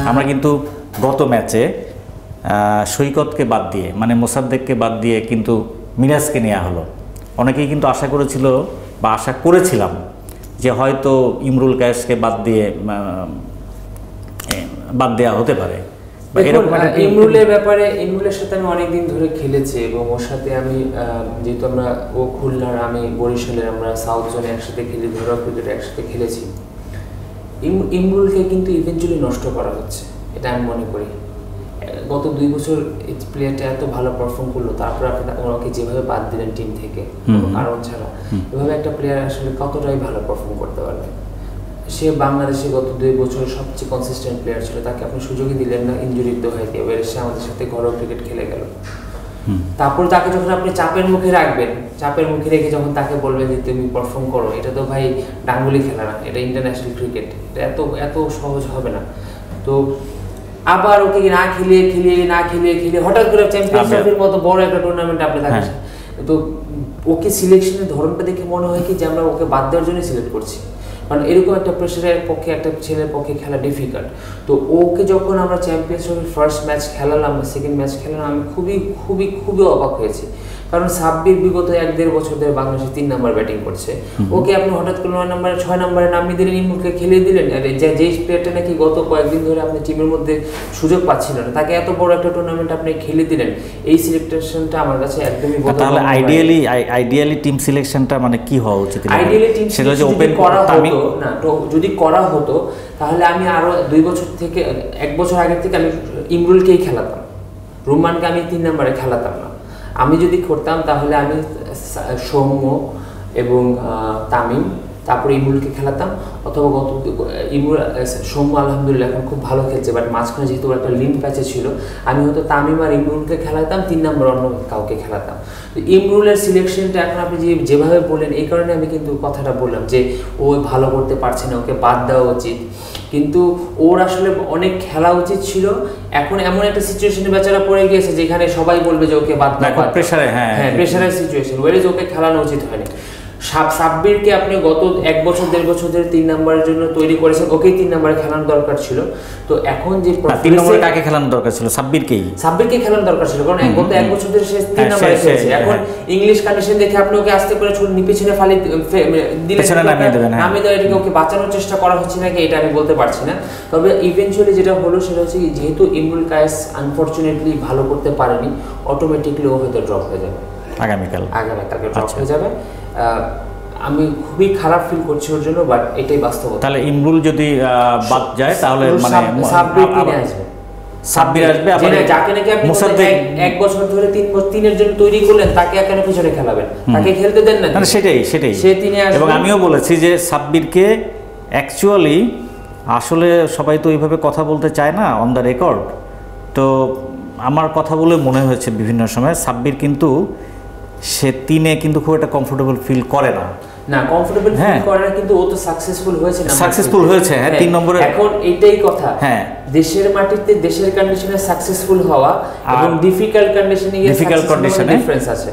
আমরা কিন্তু গত ম্যাচে সৈকতকে বাদ দিয়ে মানে মোসাদ্দেককে বাদ দিয়ে কিন্তু মিরাজকে নেওয়া হলো। অনেকেই কিন্তু আশা করেছিল বা আশা করেছিলাম যে হয়তো ইমরুল কায়েসকে বাদ দেওয়া হতে পারে। ইমরুলের ব্যাপারে ইমরুলের সাথে আমি অনেকদিন ধরে খেলেছি এবং ওর সাথে আমি যেহেতু আমরা ও খুলনার আমি বরিশালের, আমরা সাউথ জোনে একসাথে খেলি, ঘরোয়া ক্রিকেটে একসাথে খেলেছি। ইমরুলকে কিন্তু ইভেন্চুয়ালি নষ্ট করা হচ্ছে, এটা আমি মনে করি। গত 2 বছর এই প্লেয়ারটা এত ভালো পারফর্ম করলো, তারপর আপনি ওনাকে যেভাবে বাদ দিলেন টিম থেকে কোনো কারণ ছাড়া, এভাবে একটা প্লেয়ার আসলে কতটাই ভালো পারফর্ম করতে পারবে? সে বাংলাদেশে গত 2 বছরের সবচেয়ে কনসিস্টেন্ট প্লেয়ার ছিল, তাকে আপনি সুযোগই দিলেন না, ইনজুরির দোহাই দিয়ে। এবার সে আমাদের সাথে ঘরোয়া ক্রিকেট খেলে গেল। তারপর তাকে যখন আপনি চাপের মুখে রাখবেন, চাপের মুখে রেখে যখন তাকে বলবেন যে তুমি পারফর্ম করো, এটা তো ভাই ডাঙ্গুলি খেলা না, এটা ইন্টারন্যাশনাল ক্রিকেট, এটা এত সহজ হবে না। তো আবার ওকে না খেলিয়ে হঠাৎ করে চ্যাম্পিয়ন্স ট্রফির মতো বড় একটা টুর্নামেন্ট আপনি তাকে, তো ওকে সিলেকশনের ধরনটা দেখে মনে হয় কি যে আমরা ওকে বাদ দেওয়ার জন্য সিলেক্ট করছি, কারণ এরকম একটা প্রেশারের পক্ষে একটা ছেলের পক্ষে খেলা ডিফিকাল্ট। তো ওকে যখন আমরা চ্যাম্পিয়ন্স ট্রফির ফার্স্ট ম্যাচ খেলালাম, সেকেন্ড ম্যাচ খেলালাম, আমি খুবই অবাক হয়েছি। কারণ সাব্বির বিগত 1-1.5 বছর ধরে বাংলাদেশে 3 নম্বর ব্যাটিং করছে, ওকে আপনি হঠাৎ করে 9 নম্বরে 6 নম্বরে নামিয়ে দিলেন, ইমরুলকে খেলিয়ে দিলেন। যেই প্লেয়ারটা নাকি গত কয়েকদিন ধরে আপনি টিমের মধ্যে সুযোগ পাচ্ছিলেন না, তাকে এত বড় একটা টুর্নামেন্ট আপনি খেলিয়ে দিলেন। এই সিলেকশনটা আমার কাছে একদমই বোধ। তাহলে আইডিয়ালি টিম সিলেকশনটা মানে কি হওয়া উচিত? আইডিয়ালি টিম সিলেকশন ওপেন করা হতো না, তো যদি করা হতো তাহলে আমি আরো 2 বছর থেকে 1 বছর আগে থেকে আমি ইমরুলকেই খেলাতাম, রুম্মানকে আমি 3 নম্বরে খেলাতাম না। আমি যদি করতাম তাহলে আমি সৌম্য এবং তামিম, তারপরে ইমরুলকে খেলাতাম, অথবা সৌম্য আলহামদুলিল্লাহ এখন খুব ভালো খেলছে, বাট মাঝখানে যেহেতু একটা লিন প্যাচে ছিল, আমি হয়তো তামিম আর ইমরুলকে খেলাতাম, 3 নম্বর অন্য কাউকে খেলাতাম। তো ইমরুলের সিলেকশনটা এখন আপনি যেভাবে বললেন, এই কারণে আমি কিন্তু কথাটা বললাম যে ও ভালো করতে পারছে না, ওকে বাদ দেওয়া উচিত। কিন্তু ওর আসলে অনেক খেলা উচিত ছিল। এখন এমন একটা সিচুয়েশনে বেচারা পড়ে গিয়েছে যেখানে সবাই বলবে যে ওকে বাদ দাও, প্রেসারের সিচুয়েশন, ওয়েজ ওকে খেলানো উচিত হয়নি। সাব্বিরকে আপনি গত 1 বছর 1.5 বছর ধরে 3 নম্বরের জন্য তৈরি করেছেন, ওকেই 3 নম্বরে খেলানো দরকার ছিল। তো এখন যে 3 নম্বরে কাকে খেলানো দরকার ছিল? সাব্বিরকে খেলানো দরকার ছিল, কারণ গত 1 বছর ধরে সে 3 নম্বরে খেলছে। এখন ইংলিশ কন্ডিশন দেখে আপনি ওকে আস্তে করে পিছনে ফালি দিলেন, নামিয়ে দেওয়া, এটাকে ওকে বাঁচানোর চেষ্টা করা হচ্ছে নাকি এটা আমি বলতে পারছি না। তবে ইভেনচুয়ালি যেটা হলো সেটা হচ্ছে যেহেতু ইমরুল কায়েস আনফরচুনেটলি ভালো করতে পারেনি, অটোমেটিকলি ও হয়তো ড্রপ হয়ে যাবে আগামীকালকে ড্রপ হয়ে যাবে। আমি খুবই খারাপ ফিল করছি ওর জন্য, বাট এটাই বাস্তবতা। তাহলে ইমরুল যদি বাদ যায় তাহলে মানে সাব্বির আসবে, যাকে নাকি আপনি 1 বছর ধরে 3 জন্য তৈরি করলেন, তাকে কেন পিছনে খেলাবেন? তাকে খেলতে দেন না। সেটাই সে তিনি আসবে। এবং আমিও বলেছি যে সাব্বিরকে অ্যাকচুয়ালি আসলে সবাই তো এইভাবে কথা বলতে চায় না অন দ্য রেকর্ড। তো আমার কথা বলে মনে হয়েছে বিভিন্ন সময় সাব্বির কিন্তু সে 3-এ কিন্তু খুব একটা কমফোর্টেবল ফিল করে না। কমফোর্টেবল ফিল করে না, কিন্তু ও তো সাকসেসফুল হয়েছে হ্যাঁ 3 নম্বরে। এখন এইটাই কথা, হ্যাঁ, দেশের মাটিতে দেশের কন্ডিশনে সাকসেসফুল হওয়া এবং ডিফিকাল্ট কন্ডিশনে ডিফারেন্স আছে।